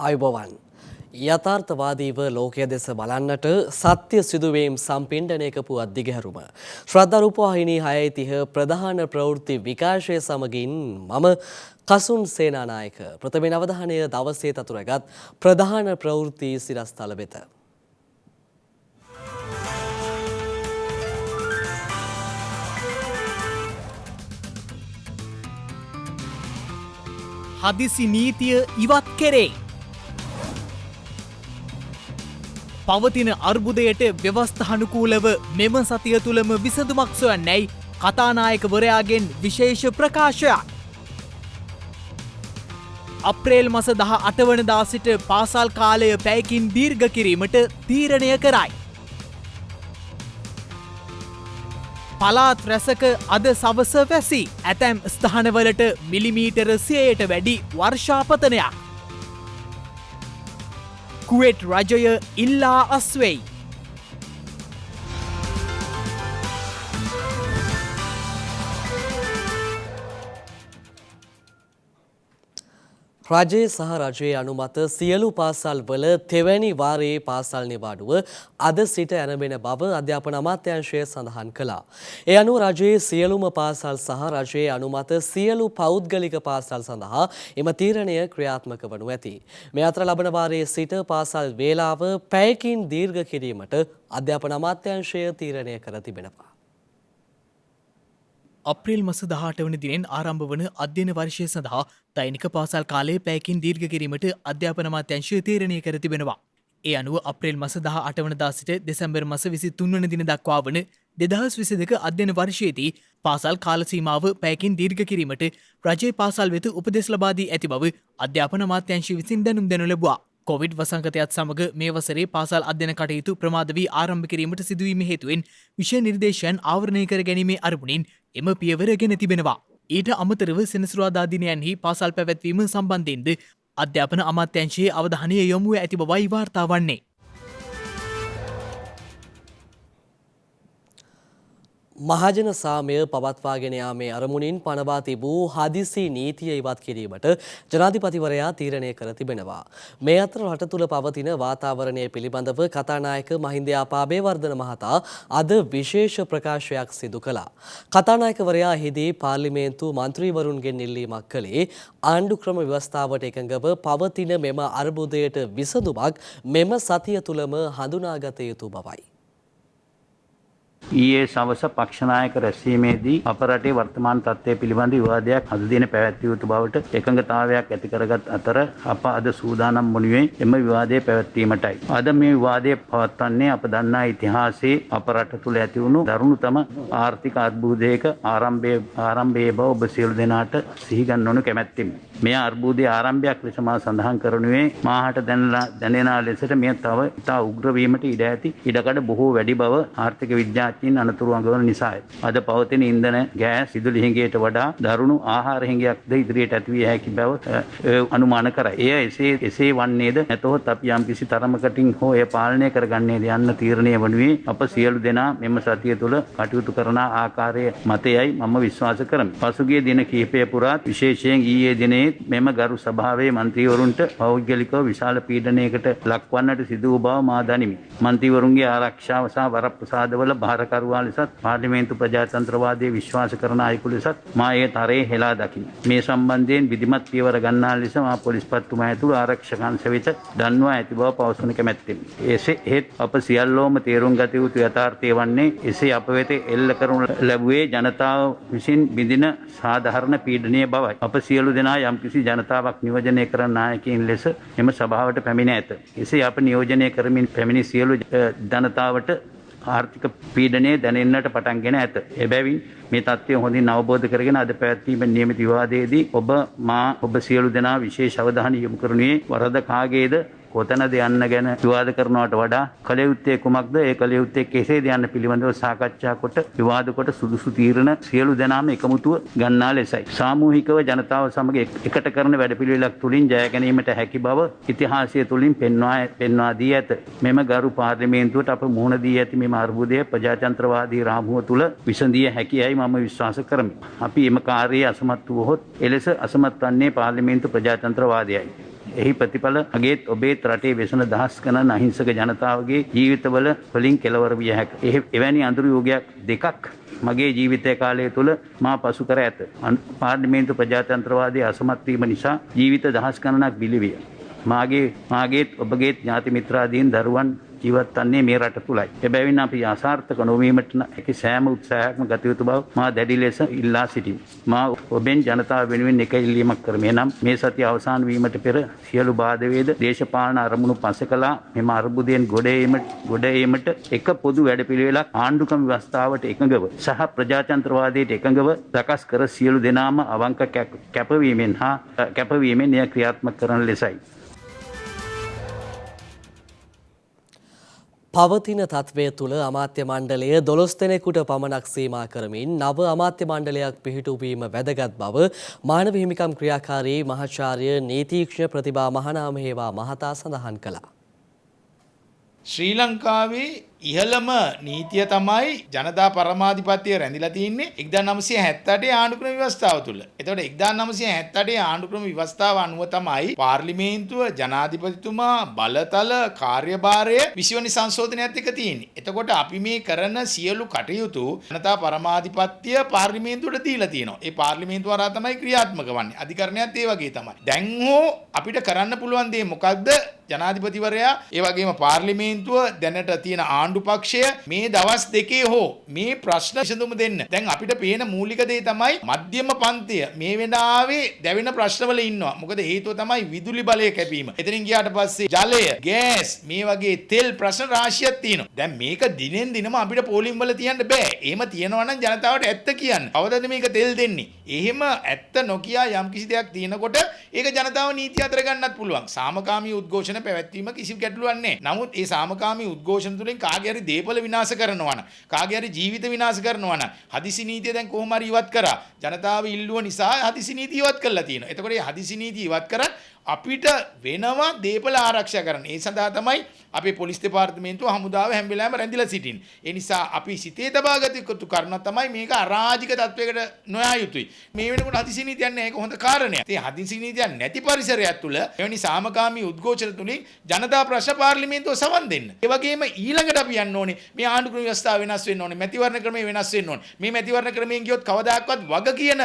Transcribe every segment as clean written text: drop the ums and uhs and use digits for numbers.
ආයුබෝවන් යථාර්ථවාදීව ලෝකයේ දෙස බලන්නට සත්‍ය සිදුවීම් සම්පින්ඩනයක පුවත් දිගහැරුම ශ්‍රද්ධා රූපවාහිනී 6:30 ප්‍රධාන ප්‍රවෘත්ති විකාශය සමගින් මම කසුන් සේනානායක ප්‍රථමයෙන් අවධානය දවසේ තතුරගත් ප්‍රධාන ප්‍රවෘත්ති සිරස්තල වෙත. හදිසි නීතිය ඉවත් කෙරේ. පවතින අර්බුදයට ව්‍යවස්ථානුකූලව මෙම සතිය තුළම විසඳුමක් සොයන්නැයි කතානායකවරයාගෙන් විශේෂ ප්‍රකාශයක්. අප්‍රේල් මස 18 වනදා සිට පාසල් කාලය පැයකින් දීර්ඝ කිරීමට තීරණය කරයි. පලාත් රැසක අද සවස වැසි ඇතැම් ස්ථානවලට මිලිමීටර 100ට වැඩි වර්ෂාපතනයක්. කුවේට් රජය ඉල්ලා අස්වෙයි. රජයේ සහ රජයේ අනුමත සියලු පාසල් වල තෙවැනි වාරයේ පාසල් නිවාඩුව අද සිට ඇරඹෙන බව අධ්‍යාපන අමාත්‍යාංශය සඳහන් කළා. ඒ අනුව රජයේ සියලුම පාසල් සහ රජයේ අනුමත සියලු පෞද්ගලික පාසල් සඳහා එම තීරණය ක්‍රියාත්මක වනු ඇති. මේ අතර ලබන වාරයේ සිට පාසල් වේලාව පැයකින් දීර්ඝ කිරීමට අධ්‍යාපන අමාත්‍යාංශය තීරණය කර තිබෙනවා. අප්‍රේල් මස 18 වන දිනෙන් ආරම්භ වන අධ්‍යයන වර්ෂය සඳහා දෛනික පාසල් කාලය පැයකින් දීර්ඝ කිරීමට අධ්‍යාපන අමාත්‍යාංශය තීරණය කර තිබෙනවා. ඒ අනුව අප්‍රේල් මස 18 වනදා සිට දෙසැම්බර් මස 23 වන දින දක්වා වන 2022 අධ්‍යයන වර්ෂයේදී පාසල් කාල සීමාව පැයකින් දීර්ඝ කිරීමට රජයේ පාසල් වෙත උපදෙස් ලබා දී ඇති බව අධ්‍යාපන අමාත්‍යාංශය විසින් දැනුම් දෙනු ලැබුවා. කොවිඩ් වසංගතයත් සමග මේ වසරේ පාසල් අධ්‍යයන කටයුතු ප්‍රමාද වී ආරම්භ කිරීමට සිදුවීම හේතුවෙන් විෂය නිර්දේශයන් ආවරණය කර ගැනීමේ අරමුණින් එම පියවර ගෙන තිබෙනවා. ඊට අමතරව සෙනසුරාදා දිනයන්හි පාසල් පැවැත්වීම සම්බන්ධයෙන්ද අධ්‍යාපන අමාත්‍යාංශයේ අවධානය යොමු ඇති බවයි වාර්තා වන්නේ. මහජන සාමය පවත්වාගෙන යාමේ අරමුණින් පනවා තිබූ හදිසි නීතිය ඉවත් කිරීමට ජනාධිපතිවරයා තීරණය කර තිබෙනවා. මේ අතර රට තුළ පවතින වාතාවරණය පිළිබඳව කතානායක මහින්දයාපා අබේවර්ධන මහතා අද විශේෂ ප්‍රකාශයක් සිදු කළා. කතානායකවරයා එහිදී පාර්ලිමේන්තු මන්ත්‍රීවරුන්ගෙන් ඉල්ලීමක් කළේ ආණ්ඩු ක්‍රම ව්‍යවස්ථාවට එකඟව පවතින මෙම අර්බුදයට විසඳුමක් මෙම සතිය තුළම හඳුනාගත යුතු බවයි. ඊයේ සවස පක්ෂ නායක රැස්වීමේදී අප රටේ වර්තමාන තත්ත්වය පිළිබඳ විවාදයක් අද දින පැවැත්විය යුතු බවට එකඟතාවයක් ඇති කරගත් අතර අප අද සූදානම් වනුයේ එම විවාදය පැවැත්වීමටයි. අද මේ විවාදය පවත්වන්නේ අප දන්නා ඉතිහාසයේ අප රට තුළ ඇති වුණු දරුණුතම ආර්ථික අර්බුදයක ආරම්භයේ බව ඔබ සියලු දෙනාට සිහි ගන්වනු කැමැත්තෙමි. මේ අර්බුදයේ ආරම්භයක් ලෙස මා සඳහන් කරනුයේ මාහට දැනෙන ලෙසට මෙය තව ඉතා උග්‍ර වීමට ඉඩ ඇති ඉඩකඩ බොහෝ වැඩි බව ආර්ථික විද්‍යාඥයින් අනතුරු අඟවන නිසායි. අද පවතින ඉන්ධන ගෑස් විදුලි හිඟයට වඩා දරුණු ආහාර හිඟයක්ද ඉදිරියට ඇතිවිය හැකි බව අනුමාන කරයි. එය එසේ වන්නේද නැතහොත් අපි යම්කිසි තරමකටින් හෝ එය පාලනය කරගන්නේද යන්න තීරණය වනුයේ අප සියලු දෙනා මෙම සතිය තුළ කටයුතු කරන ආකාරයේ මතයයි මම විශ්වාස කරමි. පසුගිය දින කිහිපය පුරාත් විශේෂයෙන් ඊයේ දිනේ මෙම ගරු සභාවේ මන්ත්‍රීවරුන්ට පෞද්ගලිකව විශාල පීඩනයකට ලක්වන්නට සිදු වූ බව මා දනිමි. මන්ත්‍රීවරුන්ගේ ආරක්ෂාව සහ වරප්‍රසාදවල භාරකරුවා ලෙසත් පාර්ලිමේන්තු ප්‍රජාතන්ත්‍රවාදයේ විශ්වාස කරන අයෙකු ලෙසත් මා ඒ තරයේ හෙලා දකිමි. මේ සම්බන්ධයෙන් විධිමත් පියවර ගන්නා ලෙස මා පොලිස් පත්තුමා ඇතුළු ආරක්ෂක අංශ වෙත දන්වා ඇති බව පවසනු කැමැත්තෙමි. එහෙත් අප සියල්ලෝම තේරුම් ගත යුතු යථාර්ථය වන්නේ එසේ අප වෙත එල්ල කරනු ලැබුවේ ජනතාව විසින් විඳින සාධාරණ පීඩනය බවයි. අප සියලු දෙනා යම්කිසි ජනතාවක් නියෝජනය කරන නායකයින් ලෙස එම සභාවට පැමිණ ඇත. එසේ අප නියෝජනය කරමින් පැමිණි සියලු ජනතාවට ආර්ථික පීඩනය දැනෙන්නට පටන්ගෙන ඇත. එබැවින් මේ තත්ත්වය හොඳින් අවබෝධ කරගෙන අද පැවැත්වීමේ නියමිත විවාදයේදී ඔබ සියලු දෙනා විශේෂ අවධානය යොමු කරනුයේ වරද කාගේද කොතනද යන්න ගැන විවාද කරනවට වඩා කළ යුත්තේ කුමක්ද ඒ කළ යුත්තේ කෙසේද යන්න පිළිබඳව සාකච්ඡා කොට විවාද කොට සුදුසු තීරණ සියලු දෙනාම එකමුතුව ගන්නා ලෙසයි. සාමූහිකව ජනතාව සමග එකට කරන වැඩපිළිවෙලක් තුලින් ජය ගැනීමට හැකි බව ඉතිහාසය තුලින් පෙන්වා දී ඇත. මෙම ගරු පාර්ලිමේන්තුවට අප මුහුණ දී ඇති මෙම අර්බුදය ප්‍රජාතන්ත්‍රවාදී රාමුව තුල විසඳිය හැකියයි මම විශ්වාස කරමි. අපි එම කාර්යයේ අසමත් වූහොත් එලෙස අසමත් වන්නේ පාර්ලිමේන්තු ප්‍රජාතන්ත්‍රවාදයයි. එහි ප්‍රතිඵල අගේත් ඔබේත් රටේ වෙසෙන දහස් ගණන් අහිංසක ජනතාවගේ ජීවිතවල වලින් කෙලවර විය හැකිය. එවැනි අඳුරු යුගයක් දෙකක් මගේ ජීවිතය කාලය තුළ මා පසු කර ඇත. පාර්ලිමේන්තු ප්‍රජාතන්ත්‍රවාදයේ අසමත් වීම නිසා ජීවිත දහස් ගණනක් බිලි විය. මාගේත් ඔබගේත් ඥාති මිත්‍රාදීන් දරුවන් ජීවත් වන්නේ මේ රට තුලයි. එබැවින් අපි අසාර්ථක නොවීමට හැකි සෑම උත්සාහයක්ම ගත යුතු බව මා දැඩි ලෙස ඉල්ලා සිටිමි. මා ඔබෙන් ජනතාව වෙනුවෙන් එක ඉල්ලීමක් කරමි. එනම් මේ සතිය අවසන් වීමට පෙර සියලු බාධවේද දේශපාලන අරමුණු පසකලා මෙම අර්බුදයෙන් ගොඩ ඒමට එක පොදු වැඩපිළිවෙලක් ආණ්ඩුක්‍රම ව්‍යවස්ථාවට එකඟව සහ ප්‍රජාතන්ත්‍රවාදයට එකඟව සකස් කර සියලු දෙනාම අවංක කැපවීමෙන් එය ක්‍රියාත්මක කරන ලෙසයි. පවතින තත්ත්වය තුළ අමාත්‍ය මණ්ඩලය 12 දෙනෙකුට පමණක් සීමා කරමින් නව අමාත්‍ය මණ්ඩලයක් පිහිටුවීම වැදගත් බව මානව හිමිකම් ක්‍රියාකාරී මහාචාර්ය නීතිඥ ප්‍රතිභා මහනාමහේවා මහතා සඳහන් කළා. ශ්‍රී ලංකාවේ ඉහළම නීතිය තමයි ජනතා පරමාධිපත්‍යය රැඳිලා තින්නේ 1978 ආණ්ඩුක්‍රම ව්‍යවස්ථාව තුළ. එතකොට 1978 ආණ්ඩුක්‍රම ව්‍යවස්ථාව අනුව තමයි පාර්ලිමේන්තුව ජනාධිපතිතුමා බලතල කාර්යභාරය 20 වෙනි සංශෝධනයත් එක්ක තියෙන්නේ. එතකොට අපි මේ කරන සියලු කටයුතු ජනතා පරමාධිපත්‍ය පාර්ලිමේන්තුවට දීලා තියෙනවා. ඒ පාර්ලිමේන්තුව හරහා තමයි ක්‍රියාත්මක වන්නේ. අධිකරණයත් ඒ වගේ තමයි. දැන් හෝ අපිට කරන්න පුළුවන් දේ මොකක්ද? ජනාධිපතිවරයා ඒ වගේම පාර්ලිමේන්තුව දැනට තියෙන ආණ්ඩු පක්ෂය මේ දවස් දෙකේ හෝ මේ ප්‍රශ්න විසඳුම දෙන්න. දැන් අපිට පේන මූලික දේ තමයි මධ්‍යම පන්තිය මේ වෙලාවේ දැවෙන ප්‍රශ්නවල ඉන්නවා. මොකද හේතුව තමයි විදුලි බලය කැපීම. එතනින් ගියාට පස්සේ ජලය, ගෑස් මේ වගේ තෙල් ප්‍රශ්න රාශියක් තියෙනවා. දැන් මේක දිනෙන් දිනම අපිට පෝලිම් වල තියන්න බෑ. එහෙම තියනවා නම් ජනතාවට ඇත්ත කියන්න. කවදාද මේක තෙල් දෙන්නේ? එහෙම ඇත්ත නොකිය යම් කිසි දෙයක් තියෙනකොට ඒක ජනතාව නීති අතර ගන්නත් පුළුවන්. සාමකාමී උද්ඝෝෂණ පැවැත්වීම කිසි ගැටලුවක් නැහැ. නමුත් ඒ සාමකාමී උද්ඝෝෂණ තුලින් කාගේ හරි දේපල විනාශ කරනවා නම් කාගේ හරි ජීවිත විනාශ කරනවා නම් හදිසි නීතිය දැන් කොහොම හරි ඉවත් කරා. ජනතාව ඉල්ලුව නිසා හදිසි නීතිය ඉවත් කළා තියෙනවා. එතකොට මේ හදිසි නීතිය ඉවත් කරත් අපිට වෙනවා දේපල ආරක්ෂා කරන්න. ඒ සඳහා තමයි අපේ පොලිස් දෙපාර්තමේන්තුව හමුදාව හැම වෙලාවෙම රැඳිලා සිටින්නේ. ඒ නිසා අපි සිතේ තබාගත යුතු කරන තමයි මේක අරාජික තත්වයකට නොයා යුතුයි. මේ වෙනකොට හදිසි නීතියක් නැහැ. ඒක හොඳ කාරණයක්. ඒ හදිසි නීතියක් නැති පරිසරයක් තුළ එවැනි සාමකාමී උද්ඝෝෂණ තුලින් ජනතා ප්‍රශ්න පාර්ලිමේන්තුව සවන් දෙන්න. ඒ වගේම ඊළඟට අපි යන්න ඕනේ මේ ආණ්ඩුක්‍රම ව්‍යවස්ථාව වෙනස් වෙන්න ඕනේ. මැතිවරණ ක්‍රමය වෙනස් වෙන්න ඕනේ. මේ මැතිවරණ ක්‍රමයෙන් ගියොත් කවදාකවත් වග කියන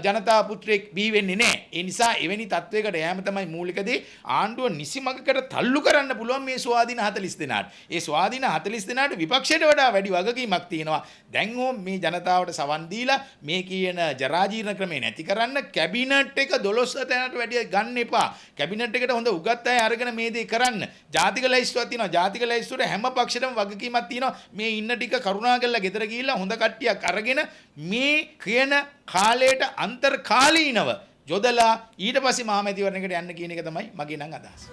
ජනතා පුත්‍රයෙක් බිහි වෙන්නේ නැහැ. ඒ නිසා එවැනි තත්වයකට යෑම තමයි මූලික දේ. ආණ්ඩුව නිසිමගකට තල්ලු කරන්න පුළුවන් මේ ස්වාධීන 40 දෙනාට. ඒ ස්වාධීන 40 දෙනාට විපක්ෂයට වඩා වැඩි වගකීමක් තියෙනවා. දැන් ඕම් මේ ජනතාවට සවන් දීලා මේ කියන ජරාජීර්ණ ක්‍රමේ නැති කරන්න කැබිනට් එක 12 තැනට වැඩි ගන්න එපා. කැබිනට් එකට හොඳ උගත් අය අරගෙන මේ දේ කරන්න. ජාතික ලැයිස්තුවක් තියෙනවා. ජාතික ලැයිස්තුවට හැම පක්ෂයකටම වගකීමක් තියෙනවා. මේ ඉන්න ටික කරුණාකරලා ගෙදර ගිහිල්ලා හොඳ කට්ටියක් අරගෙන මේ කියන කාලයට අන්තර්කාලීනව යොදලා ඊට පස්සේ මහමැතිවරණයකට යන්න කියන එක තමයි මගේ නම් අදහස.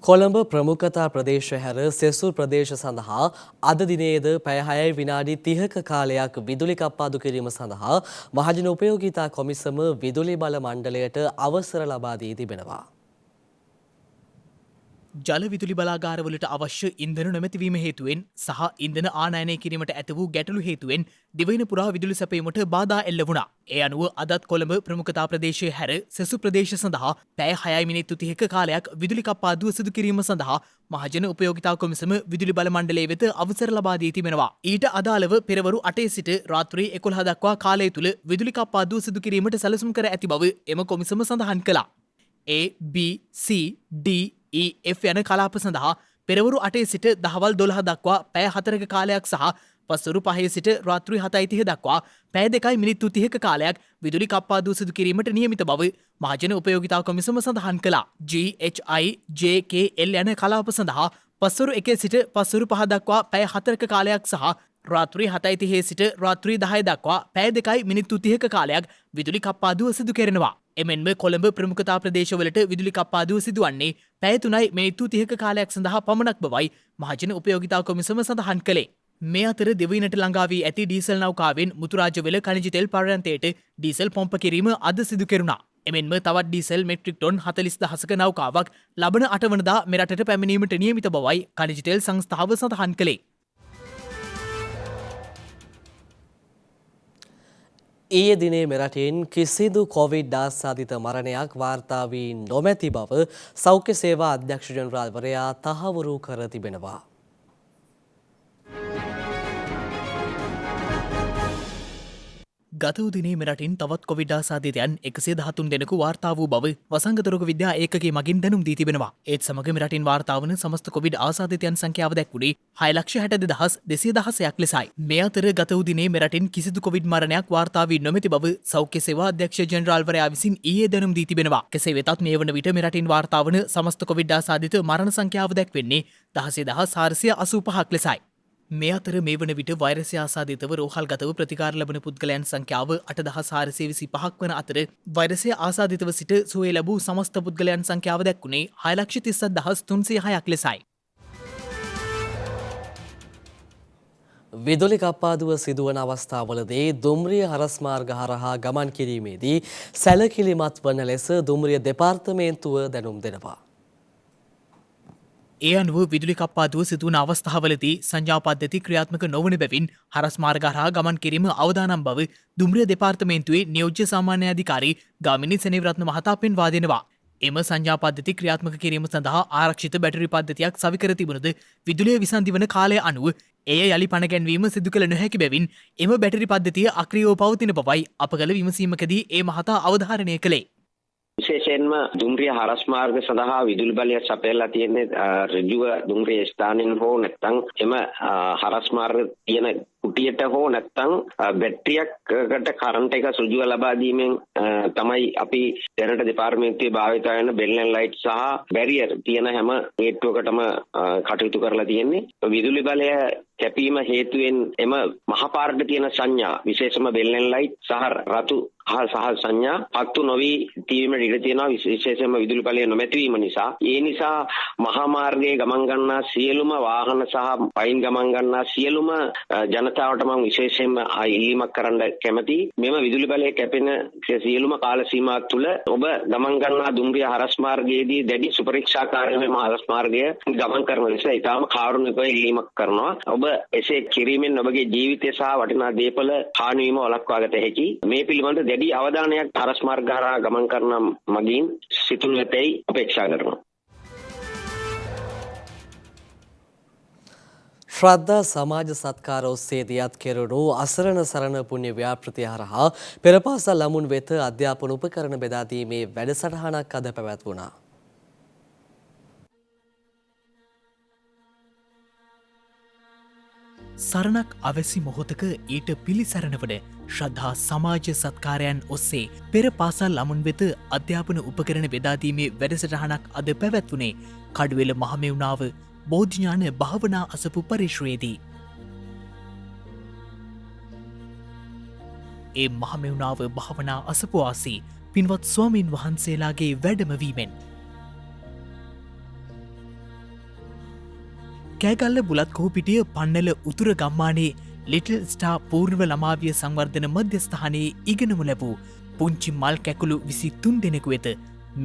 කොළඹ ප්‍රමුඛතා ප්‍රදේශ හැර සෙසු ප්‍රදේශ සඳහා අද දිනේද පැය 6 විනාඩි 30ක කාලයක් විදුලි කප්පාදු කිරීම සඳහා මහජන උපයෝගීතා කොමිසම විදුලි බල මණ්ඩලයට අවසර ලබා දී තිබෙනවා. ජල විදුලි බලාගාරවලට අවශ්‍ය ඉන්ධන නොමැතිවීම හේතුවෙන් සහ ඉන්ධන ආනයනය කිරීමට ඇත වූ ගැටලු හේතුවෙන් දිවයින පුරා විදුලි සැපයීමට බාධා එල්ල වුණා. ඒ අනුව අදත් කොළඹ ප්‍රමුඛතා ප්‍රදේශයේ හැර සෙසු ප්‍රදේශ සඳහා පැය 6 මිනිත්තු 30ක කාලයක් විදුලි කප්පාදුව සිදු කිරීම සඳහා මහජන උපයෝගිතා කොමිසම විදුලි බල මණ්ඩලය වෙත අවසර ලබා දී තිබෙනවා. ඊට අදාළව පෙරවරු 8 සිට රාත්‍රී 11 දක්වා කාලය තුල විදුලි කප්පාදුව සිදු කිරීමට සැලසුම් කර ඇති බව එම කොමිසම සඳහන් කළා. A, B, C, D, E, F යන කලාප සඳහා පෙරවරු 8 සිට දහවල් 12 දක්වා පැය 4ක කාලයක් සහ පස්වරු 5 සිට රාත්‍රී 7:30 දක්වා පැය 2 මිනිත්තු 30ක කාලයක් විදුලි කප්පාදුව සිදු කිරීමට නියමිත බව මහජන උපයෝගිතා කොමිසම සඳහන් කළා. G, H, I, J, K, L යන කලාප සඳහා පස්වරු 1 සිට පස්වරු 5 දක්වා පැය 4ක කාලයක් සහ රාත්‍රී 7:30 සිට රාත්‍රී 10 දක්වා පැය 2 මිනිත්තු 30ක කාලයක් විදුලි කප්පාදුව සිදු කෙරෙනවා. එමෙන්ම කොළඹ ප්‍රමුඛතා ප්‍රදේශවලට විදුලි කප්පාදුව සිදුවන්නේ පැය 3 මිනිත්තු 30ක කාලයක් සඳහා පමණක් බවයි මහජන උපයෝගිතා කොමිසම සඳහන් කළේ. මේ අතර දෙවයිනට ළඟා වී ඇති ඩීසල් නෞකාවෙන් මුතුරාජවල khනිජ තෙල් පර්යන්තයට ඩීසල් පොම්ප කිරීම අද සිදු කෙරුණා. එමෙන්ම තවත් ඩීසල් මෙට්‍රික් ටොන් 40,000ක නෞකාවක් ලබන 8 වනදා මෙරටට පැමිණීමට නියමිත බවයි khනිජ තෙල් සංස්ථාව සඳහන් කළේ. ඊයේ දිනේ මෙරටින් කිසිදු කොවිඩ් ආසාදිත මරණයක් වාර්තා වී නොමැති බව සෞඛ්‍ය සේවා අධ්‍යක්ෂ ජනරාල්වරයා තහවුරු කර තිබෙනවා. ගත වූ දිනේ මෙරටින් තවත් කොවිඩ් ආසාදිතයන් 113 දෙනෙකු වාර්තා වූ බව වසංගත රෝග විද්‍යා ඒකකයේ මගින් දැනුම් දී තිබෙනවා. ඒත් සමග මෙරටින් වාර්තා වන සමස්ත කොවිඩ් ආසාදිතයන් සංඛ්‍යාව දැක්වුණේ 6,62,216ක් ලෙසයි. මේ අතර ගත වූ දිනේ මෙරටින් කිසිදු කොවිඩ් මරණයක් වාර්තා වී නොමැති බව සෞඛ්‍ය සේවා අධ්‍යක්ෂ ජනරාල්වරයා විසින් ඊයේ දැනුම් දී තිබෙනවා. කෙසේ වෙතත් මේ වන විට මෙරටින් වාර්තා වන සමස්ත කොවිඩ් ආසාදිත මරණ සංඛ්‍යාව දැක්වෙන්නේ 16,485ක් ලෙසයි. මේ අතර මේ වන විට වෛරසය ආසාදිතව රෝහල්ගතව ප්‍රතිකාර ලබන පුද්ගලයන් සංඛ්‍යාව 8,425ක් වන අතර වෛරසය ආසාදිතව සිට සුවය ලැබූ සමස්ත පුද්ගලයන් සංඛ්‍යාව දැක්වුණේ 6,37,306ක් ලෙසයි. විදුලි කප්පාදුව සිදුවන අවස්ථාවලදී දුම්රිය හරස් මාර්ග හරහා ගමන් කිරීමේදී සැලකිලිමත් වන ලෙස දුම්රිය දෙපාර්තමේන්තුව දැනුම් දෙනවා. ඒ අනුව විදුලි කප්පාදුව සිදුවන අවස්ථාවලදී සංඥා පද්ධති ක්‍රියාත්මක නොවන බැවින් හරස් මාර්ග හරහා ගමන් කිරීම අවදානම් බව දුම්රිය දෙපාර්තමේන්තුවේ නියෝජ්‍ය සාමාන්‍ය අධිකාරී ගාමිණී සෙනෙවිරත්න මහතා පෙන්වා දෙනවා. එම සංඥා පද්ධති ක්‍රියාත්මක කිරීම සඳහා ආරක්ෂිත බැටරි පද්ධතියක් සවිකර තිබුණද විදුලිය විසන්ධි වන කාලය අනුව එය යළි පණ ගැන්වීම සිදු කළ නොහැකි බැවින් එම බැටරි පද්ධතිය අක්‍රියව පවතින බවයි අප කළ විමසීමකදී ඒ මහතා අවධාරණය කළේ. විශේෂයෙන්ම දුම්රිය හරස් මාර්ග සඳහා විදුලි බලය සපයලා තියෙන්නේ ඍජුව දුම්රිය ස්ථානෙන් හෝ නැත්නම් එම හරස් මාර්ග තියෙන කුටියට හෝ නැත්නම් බැටරියකට කරන්ට් එක සෘජුව ලබා දීමෙන් තමයි අපි දැනට දෙපාර්තමේන්තුවේ භාවිත වෙන බෙල්ලන් ලයිට් සහ බැරියර් තියෙන හැම හේතුවකටම කටයුතු කරලා තියෙන්නේ. විදුලි බලය කැපීම හේතුවෙන් එම මහපාරට තියෙන සංඥා විශේෂම බෙල්ලන් ලයිට් සහ රතු සහ සංඥා පත්තු නොවි තීවීමට ඉඩ තියෙනවා විශේෂයෙන්ම විදුලි බලය නොමැති වීම නිසා. ඒ නිසා මහා මාර්ගයේ ගමන් ගන්නා සියලුම වාහන සහ පයින් ගමන් ගන්නා සියලුම ජනතාවට මම විශේෂයෙන්ම ඉල්ලීමක් කරන්න කැමතියි. මෙම විදුලි බලය කැපෙන සියලුම කාල සීමාවක් තුළ ඔබ ගමන් ගන්නා දුම්රිය හරස් මාර්ගයේදී දැඩි සුපරීක්ෂාකාරීව මෙම හරස් මාර්ගය ගමන් කරන නිසා ඊටම කාරුණිකව ඉල්ලීමක් කරනවා. ඔබ එසේ කිරීමෙන් ඔබගේ ජීවිතය සහ වටිනා දේපල හානි වීම වළක්වා ගත හැකියි. මේ පිළිබඳ දැඩි අවධානයක් හරස් මාර්ග හරහා ගමන් කරන මගින් සිතුනු ඇතැයි අපේක්ෂා කරනවා. ශ්‍රද්ධා සමාජ සත්කාර ඔස්සේ දියත් කෙරුණු අසරණ සරණ පුණ්‍ය ව්‍යාපෘතිය හරහා පෙරපාසල් ළමුන් වෙත අධ්‍යාපන උපකරණ බෙදා දීමේ වැඩසටහනක් අද පැවැත්වුණා. සරණක් අවැසි මොහොතක ඊට පිළිසරණ වන ශ්‍රද්ධා සමාජ සත්කාරයන් ඔස්සේ පෙර පාසල් ළමුන් වෙත අධ්‍යාපන උපකරණ බෙදාදීමේ වැඩසටහනක් අද පැවැත්වුණේ කඩුවෙල මහමෙවුනාව බෝධිඥාන භාවනා අසපු පරිශ්‍රයේදී. ඒ මහමෙවුනාව භාවනා අසපුවාසී පින්වත් ස්වාමීන් වහන්සේලාගේ වැඩමවීමෙන් කෑගල්ල බුලත් කොහුපිටිය පන්නල උතුර ගම්මානයේ ලිටල් ස්ටා පූර්ව ළමාවිය සංවර්ධන මධ්‍යස්ථානයේ ඉගෙනමු ලැබූ පුංචි මල් කැකුළු 23 දෙනෙකු වෙත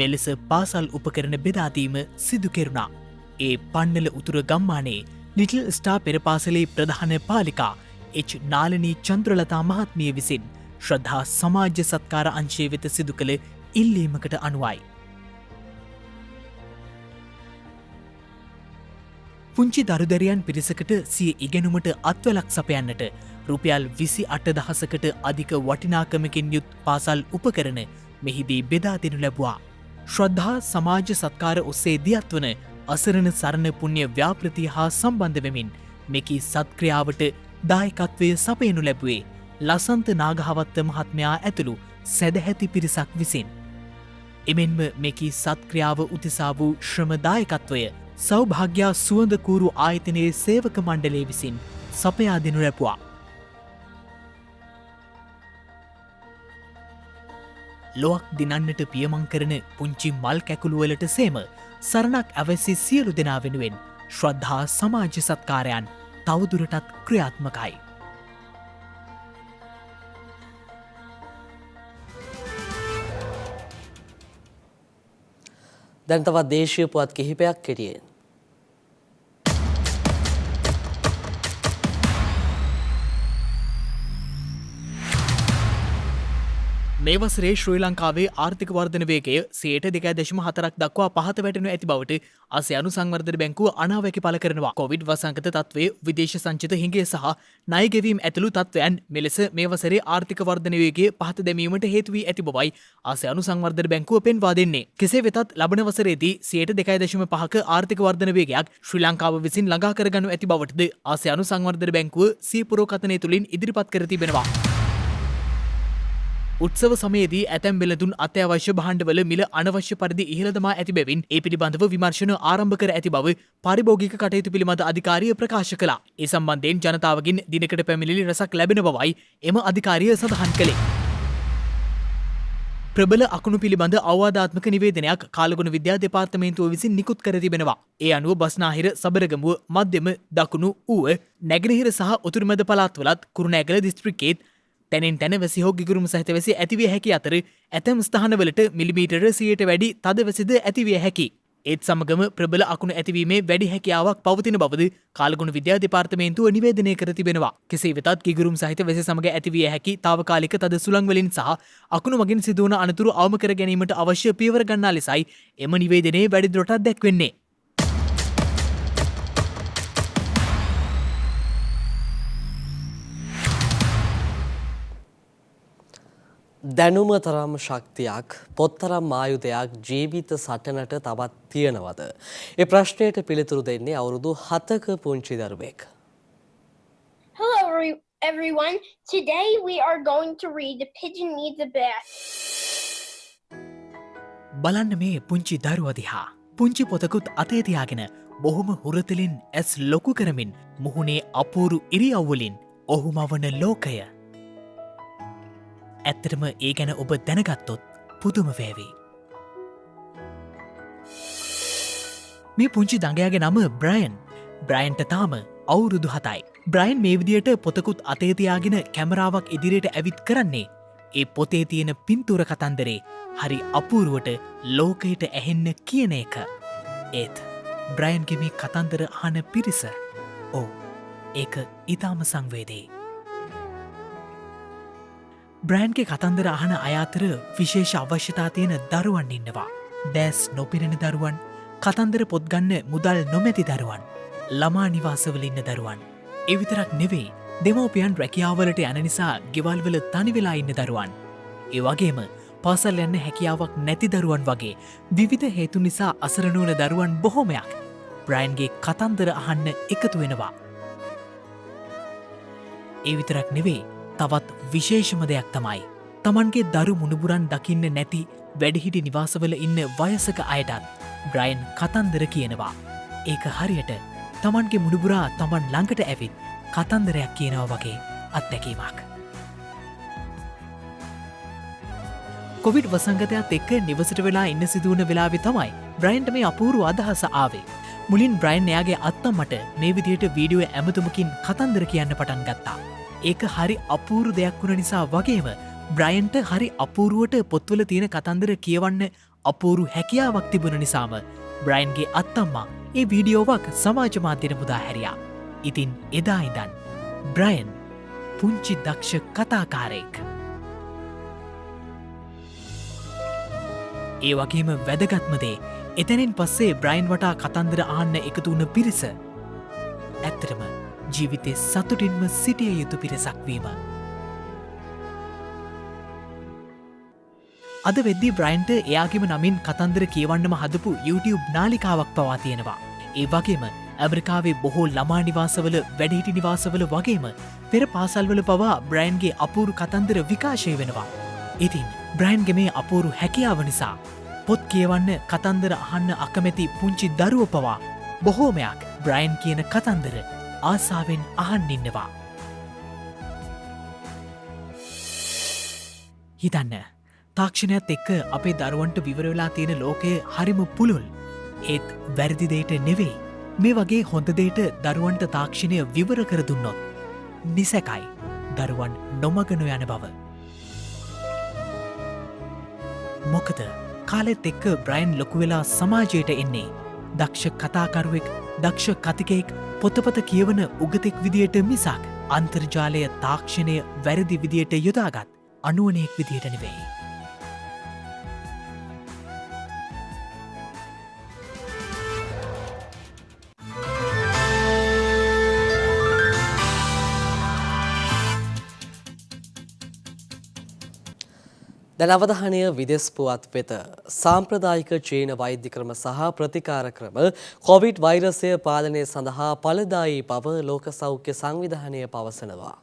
මෙලෙස පාසල් උපකරණ බෙදාදීම සිදු කෙරුණා. ඒ පන්නල උතුර ගම්මානයේ ලිටල් ස්ටා පෙරපාසලේ ප්‍රධාන පාලිකා එච් නාලනී චන්ද්‍රලතා මහත්මිය විසින් ශ්‍රද්ධා සමාජ සත්කාර අංශය වෙත සිදු කළ ඉල්ලීමකට අනුවයි. පුංචි දරුදැරියන් පිරිසකට සිය ඉගෙනුමට අත්වලක් සපයන්නට රුපියල් 28,000කට අධික වටිනාකමකින් යුත් පාසල් උපකරණ මෙහිදී බෙදා දෙනු ලැබුවා. ශ්‍රද්ධා සමාජ සත්කාර ඔස්සේ දියත්වන අසරණ සරණ පුණ්‍ය ව්‍යාපෘතිය හා සම්බන්ධ වෙමින් මෙකී සත්ක්‍රියාවට දායකත්වය සපයනු ලැබුවේ ලසන්ත නාගහවත්ත මහත්මයා ඇතුළු සැදැහැති පිරිසක් විසින්. එමෙන්ම මෙකී සත්ක්‍රියාව උදෙසා වූ ශ්‍රමදායකත්වය සෞභාග්‍යා සුවඳකූරු ආයතනයේ සේවක මණ්ඩලය විසින් සපයා දෙනු ලැබුවා. ලොවක් දිනන්නට පියමං කරන පුංචි මල් කැකුළුවලට සේම සරණක් අවැසි සියලු දෙනා වෙනුවෙන් ශ්‍රද්ධා සමාජ සත්කාරයන් තවදුරටත් ක්‍රියාත්මකයි. දැන් තවත් දේශීය පුවත් කිහිපයක් කෙටියෙන්. මේ වසරේ ශ්‍රී ලංකාවේ ආර්ථික වර්ධන වේගය 2.4% දක්වා පහත වැටෙනු ඇති බවට ආසියානු සංවර්ධන බැංකුව අනාවැකි පළ කරනවා. කොවිඩ් වසංගත තත්ත්වයේ විදේශ සංචිත හිඟය සහ ණය ගෙවීම් ඇතුළු තත්ත්වයන් මෙලෙස මේ වසරේ ආර්ථික වර්ධන වේගය පහත දැමීමට හේතු වී ඇති බවයි ආසියානු සංවර්ධන බැංකුව පෙන්වා දෙන්නේ. කෙසේ වෙතත් ලබන වසරේදී 2.5% ආර්ථික වර්ධන වේගයක් ශ්‍රී ලංකාව විසින් ළඟා කරගනු ඇති බවටද ආසියානු සංවර්ධන බැංකුව සිය පුරෝකථනය තුළින් ඉදිරිපත් කර තිබෙනවා. උත්සව සමයේදී ඇතැම් වෙළඳුන් අත්‍යවශ්‍ය භාණ්ඩවල මිල අනවශ්‍ය පරිදි ඉහළ දමා ඇති බැවින් ඒ පිළිබඳව විමර්ශන ආරම්භ කර ඇති බව පාරිභෝගික කටයුතු පිළිබඳ අධිකාරිය ප්‍රකාශ කළා. ඒ සම්බන්ධයෙන් ජනතාවගෙන් දිනකට පැමිණිලි රැසක් ලැබෙන බවයි එම අධිකාරිය සඳහන් කළේ. ප්‍රබල අකුණු පිළිබඳ අවවාදාත්මක නිවේදනයක් කාලගුණ විද්‍යා දෙපාර්තමේන්තුව විසින් නිකුත් කර තිබෙනවා. ඒ අනුව බස්නාහිර, සබරගමුව, මධ්‍යම, දකුණු, ඌව, නැගෙනහිර සහ උතුරුමැද පළාත්වලත් කුරුණෑගල දිස්ත්‍රික්කයේත් තැනින් තැන වැසි හෝ ගිගුරුම් සහිත වැසි ඇතිවිය හැකි අතර ඇතැම් ස්ථානවලට මිලිමීටර 100ට වැඩි තද වැසිද ඇතිවිය හැකි. ඒත් සමගම ප්‍රබල අකුණු ඇතිවීමේ වැඩි හැකියාවක් පවතින බවද කාලගුණ විද්‍යා දෙපාර්තමේන්තුව නිවේදනය කර තිබෙනවා. කෙසේ වෙතත් ගිගුරුම් සහිත වැසි සමග ඇතිවිය හැකි తాවකාලික තද සුළං වලින් සහ අකුණු මගින් සිදුවන අනතුරු අවම කර ගැනීමට අවශ්‍ය පියවර ගන්නා ලෙසයි එම නිවේදනයේ වැඩිදුරටත් දැක්වෙන්නේ. දැනුම තරම් ශක්තියක් පොත්තරම් ආයුධයක් ජීවිත සටනට තවත් තියෙනවද? ඒ ප්‍රශ්නයට පිළිතුරු දෙන්නේ අවුරුදු 7ක පුංචි දරුවෙක්. Hello everyone. Today we are going to read The Pigeon Needs a Bath. බලන්න මේ පුංචි දරුවා දිහා. පුංචි පොතකුත් අතේ තියාගෙන බොහොම හුරතලින් ඇස් ලොකු කරමින් මුහුණේ අපූරු ඉරියව්වලින් ඔහු මවන ලෝකය. ඇත්තටම ඒ ගැන ඔබ දැනගත්තොත් පුදුම වේවි. මේ පුංචි දඟයාගේ නම බ්‍රයන්. බ්‍රයන්ට තාම අවුරුදු 7යි. බ්‍රයන් මේ විදියට පොතකුත් අතේ තියාගෙන කැමරාවක් ඉදිරියට ඇවිත් කරන්නේ ඒ පොතේ තියෙන පින්තූර කතන්දරේ හරි අපූරුවට ලෝකයට ඇහෙන්න කියන එක. ඒත් බ්‍රයන්ගේ මේ කතන්දර අහන පිරිස ඒක ඉතාම සංවේදී. බ්‍රෑන්ගේ කතන්දර අහන අයාතර විශේෂ අවශ්‍යතා තියෙන දරුවන් ඉන්නවා. දැස් නොපිරෙන දරුවන්, කතන්දර පොත්ගන්න මුදල් නොමැති දරුවන්, ළමා නිවාසවල ඉන්න දරුවන්. ඒ විතරක් නෙවෙයි, දෙමව්පියන් රැකියාවලට යන නිසා ගෙවල්වල තනිවෙලා ඉන්න දරුවන්. ඒ වගේම පාසල් යන්න හැකියාවක් නැති දරුවන් වගේ විවිධ හේතු නිසා අසරණ වන දරුවන් බොහොමයක් බ්‍රයන්ගේ කතන්දර අහන්න එකතු වෙනවා. ඒ විතරක් නෙවෙයි, තවත් විශේෂම දෙයක් තමයි තමන්ගේ දරු මුණුබුරන් දකින්න නැති වැඩිහිටි නිවාසවල ඉන්න වයසක අයටත් බ්‍රයන් කතන්දර කියනවා. ඒක හරියට තමන්ගේ මුණුබුරා තමන් ළඟට ඇවිත් කතන්දරයක් කියනවා වගේ අත්දැකීමක්. කොවිඩ් වසංගතයත් එක්ක නිවසට වෙලා ඉන්න සිදුවන වෙලාවෙ තමයි බ්‍රයන්ට මේ අපූරු අදහස ආවේ. මුලින් බ්‍රයන් එයාගේ අත්තම්මට මේ විදියට වීඩියෝ ඇමතුමකින් කතන්දර කියන්න පටන් ගත්තා. ඒක හරි අපූරු දෙයක් වුණ නිසා වගේම බ්‍රයන්ට හරි අපූරුවට පොත්වල තියෙන කතන්දර කියවන්න අපූරු හැකියාවක් තිබුණ නිසාම බ්‍රයන්ගේ අත්තම්මා ඒ වීඩියෝවක් සමාජ මාධ්‍යට මුදා හැරියා. ඉතින් එදා ඉඳන් බ්‍රයන් පුංචි දක්ෂ කතාකාරයෙක්. ඒ වගේම වැදගත්ම දේ එතනින් පස්සේ බ්‍රයන් වටා කතන්දර අහන්න එකතු වුණ පිරිස ඇත්තටම ජීවිතේ සතුටින්ම සිටිය යුතු පිරිසක් වීම. අද වෙද්දී බ්‍රයන්ට එයාගේම නමින් කතන්දර කියවන්නම හදපු YouTube නාලිකාවක් පවා තියෙනවා. ඒ වගේම ඇමරිකාවේ බොහෝ ළමා නිවාසවල, වැඩිහිටි නිවාසවල වගේම පෙර පාසල්වල පවා බ්‍රයන්ගේ අපූරු කතන්දර විකාශය වෙනවා. ඉතින් බ්‍රයන්ගේ මේ අපූරු හැකියාව නිසා පොත් කියවන්න, කතන්දර අහන්න අකමැති පුංචි දරුවෝ පවා බොහෝමයක් බ්‍රයන් කියන කතන්දර ආසාවෙන් අහන්න ඉන්නවා. හිතන්න, තාක්ෂණයත් එක්ක අපේ දරුවන්ට විවර වෙලා තියෙන ලෝකය හරිම පුළුල්. ඒත් වැරදි දෙයට නෙවෙයි. මේ වගේ හොඳ දෙයට දරුවන්ට තාක්ෂණය විවර කර දුන්නොත් නිසැකයි දරුවන් නොමග නොයන බව. මොකද කාලෙත් එක්ක බ්‍රයන් ලොකු වෙලා සමාජයට එන්නේ දක්ෂ කතාකරුවෙක්, දක්ෂ කතිකයෙක්, පොතපත කියවන උගතෙක් විදියට මිසක් අන්තර්ජාලය තාක්ෂණය වැරදි විදියට යොදාගත් අනුවනයෙක් විදියට නෙවෙයි. දැන් අවධානය විදෙස් පුවත් වෙත. සාම්ප්‍රදායික චීන වෛද්‍ය ක්‍රම සහ ප්‍රතිකාර ක්‍රම කොවිඩ් වෛරසය පාලනය සඳහා ඵලදායී බව ලෝක සෞඛ්‍ය සංවිධානය පවසනවා.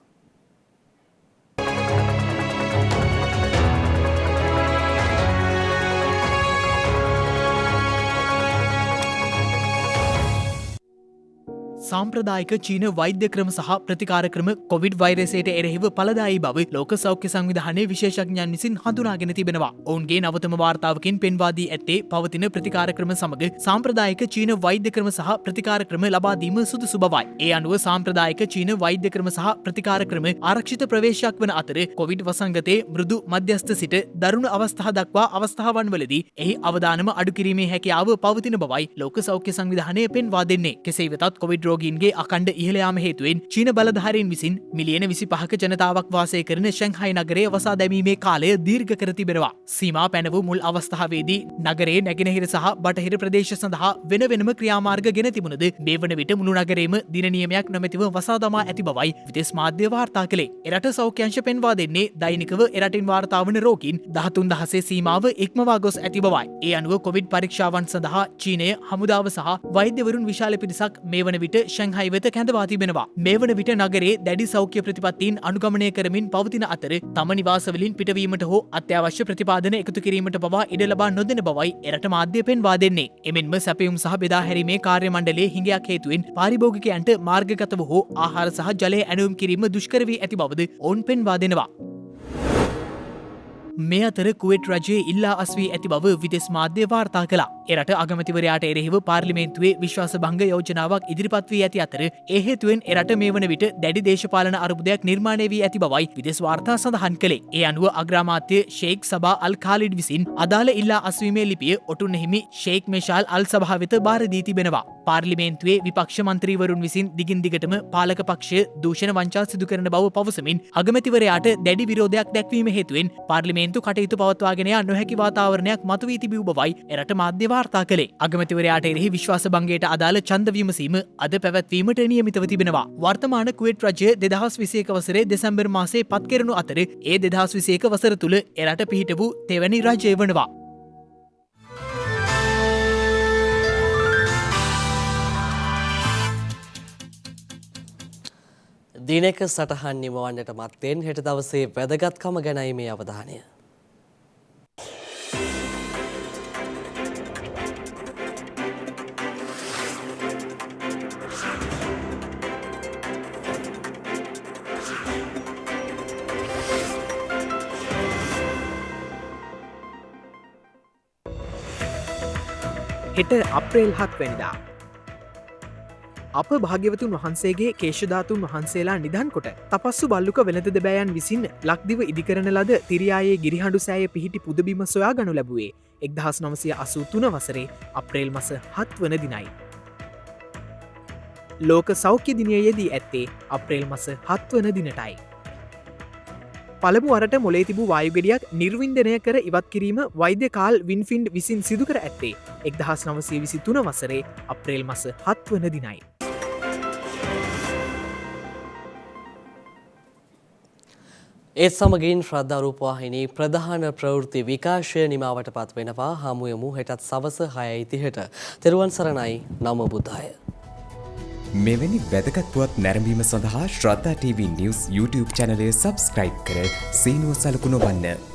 සාම්ප්‍රදායික චීන වෛද්‍ය ක්‍රම සහ ප්‍රතිකාර ක්‍රම කොවිඩ් වෛරසයට එරෙහිව ඵලදායී බව ලෝක සෞඛ්‍ය සංවිධානයේ විශේෂඥයන් විසින් හඳුනාගෙන තිබෙනවා. ඔවුන්ගේ නවතම වාර්තාවකින් පෙන්වා දී ඇත්තේ පවතින ප්‍රතිකාර ක්‍රම සමග සාම්ප්‍රදායික චීන වෛද්‍ය ක්‍රම සහ ප්‍රතිකාර ක්‍රම ලබා දීම සුදුසු බවයි. ඒ අනුව සාම්ප්‍රදායික චීන වෛද්‍ය ක්‍රම සහ ප්‍රතිකාර ක්‍රම ආරක්ෂිත ප්‍රවේශයක් වන අතර කොවිඩ් වසංගතයේ මෘදු මධ්‍යස්ථ සිට දරුණු අවස්ථා දක්වා අවස්ථාවන් වලදී එහි අවදානම අඩු කිරීමේ හැකියාව පවතින බවයි ලෝක සෞඛ්‍ය සංවිධානය පෙන්වා දෙන්නේ. කෙසේ වෙතත් කොවිඩ් රෝගීන්ගේ අකණ්ඩ ඉහළ යාම හේතුවෙන් චීන බලධාරීන් විසින් මිලියන 25ක ජනතාවක් වාසය කරන ෂැන්හයි නගරය වසා දැමීමේ කාලය දීර්ඝ කර තිබෙනවා. සීමා පැනවූ මුල් අවස්ථාවේදී නගරයේ නැගෙනහිර සහ බටහිර ප්‍රදේශ සඳහා වෙන වෙනම ක්‍රියාමාර්ග ගෙන තිබුණද මේ වන විට මුළු නගරයේම දින නියමයක් නොමැතිව වසා දමා ඇති බවයි විදේශ මාධ්‍ය වාර්තා කළේ. එරට සෞඛ්‍ය අංශ පෙන්වා දෙන්නේ දෛනිකව එරටින් වාර්තා වන රෝගීන් 13000 සීමාව ඉක්මවා ගොස් ඇති බවයි. ඒ අනුව කොවිඩ් පරීක්ෂාවන් සඳහා චීනය හමුදාව සහ වෛද්‍යවරුන් විශාල පිරිසක් මේ වන විට ෂැන්හයි වෙත කැඳවා තිබෙනවා. මේ වන විට නගරයේ දැඩි සෞඛ්‍ය ප්‍රතිපත්තීන් අනුගමනය කරමින් පවතින අතර තම නිවාසවලින් පිටවීමට හෝ අත්‍යවශ්‍ය ප්‍රතිපාදන එකතු කිරීමට පවා ඉඩ ලබා නොදෙන බවයි එරට මාධ්‍ය පෙන්වා දෙන්නේ. එමෙන්ම සැපයුම් සහ බෙදා හැරීමේ කාර්ය මණ්ඩලයේ හිඟයක් හේතුවෙන් පාරිභෝගිකයන්ට මාර්ගගතව හෝ ආහාර සහ ජලය ඇණවුම් කිරීම දුෂ්කර වී ඇති බවද ඔවුන් පෙන්වා දෙනවා. මේ අතර කුවේට් රජයේ ඉල්ලා අස්වී ඇති බව විදේශ මාධ්‍ය වාර්තා කළා. එරට අගමැතිවරයාට එරෙහිව පාර්ලිමේන්තුවේ විශ්වාස භංග යෝජනාවක් ඉදිරිපත් වී ඇති අතර ඒ හේතුවෙන් එරට මේ වන විට දැඩි දේශපාලන අර්බුදයක් නිර්මාණය වී ඇති බවයි විදේශ වාර්තා සඳහන් කළේ. ඒ අනුව අග්‍රාමාත්‍ය ෂේක් සබා අල් කාලිඩ් විසින් අදාළ ඉල්ලා අස්වීමේ ලිපිය ඔටුන්න හිමි ෂේක් මෙෂාල් අල් සභා වෙත බාර දී තිබෙනවා. පාර්ලිමේන්තුවේ විපක්ෂ මන්ත්‍රීවරුන් විසින් දිගින් දිගටම පාලක පක්ෂය දූෂණ වංචා සිදු කරන බව පවසමින් අගමැතිවරයාට දැඩි විරෝධයක් දැක්වීම හේතුවෙන් පාර්ලිමේන්තු කටයුතු පවත්වාගෙන යා නොහැකි වාතාවරණයක් මතුවී තිබූ බවයි එරට මාධ්‍ය වාර්තා කළේ. අගමැතිවරයාට එරෙහි විශ්වාස භංගයට අදාළ ඡන්ද විමසීම අද පැවැත්වීමට නියමිතව තිබෙනවා. වර්තමාන කුවේට් රජය 2021 වසරේ දෙසැම්බර් මාසයේ පත් කෙරුණු අතර ඒ 2021 වසර තුල එරට පිහිට වූ තෙවැනි රජය වනවා. දිනක සටහන් නිමවන්නට මත්තෙන් හෙට දවසේ වැදගත්කම ගැනයි මේ අවධානය. හෙට අප්‍රේල් 7 වෙනිදා අප භාග්‍යවතුන් වහන්සේගේ කේශධාතුන් වහන්සේලා නිදන් කොට තපස්සු බල්ලුක වෙළඳ බෑයන් විසින් ලක්දිව ඉදිකරන ලද තිරියායේ ගිරිහඬු සෑය පිහිටි පුදබිම සොයා ගනු ලැබුවේ 1983 වසරේ අප්‍රේල් මස 7 වන දිනයි. ලෝක සෞඛ්‍ය දිනයේදී ඇත්තේ අප්‍රේල් මස 7 වන දිනටයි. පළමු වරට මොලේ තිබූ වායුගෙඩියක් නිර්වින්දනය කර ඉවත් කිරීම වෛද්‍ය කාල් වින්ෆින්ඩ් විසින් සිදු කර ඇත්තේ 1923 වසරේ අප්‍රේල් මස 7 වන දිනයි. ඒත් සමගින් ශ්‍රද්ධා රූපවාහිනී ප්‍රධාන ප්‍රවෘත්ති විකාශය නිමාවට පත් වෙනවා. හමු යමු හෙටත් සවස 6:30ට. තෙරුවන් සරණයි. නමෝ බුද්ධාය. මෙවැනි වැදගත් පුවත් නැරඹීම සඳහා ශ්‍රද්ධා TV News YouTube channel එක subscribe කර සීනුව සලකුණ වන්න.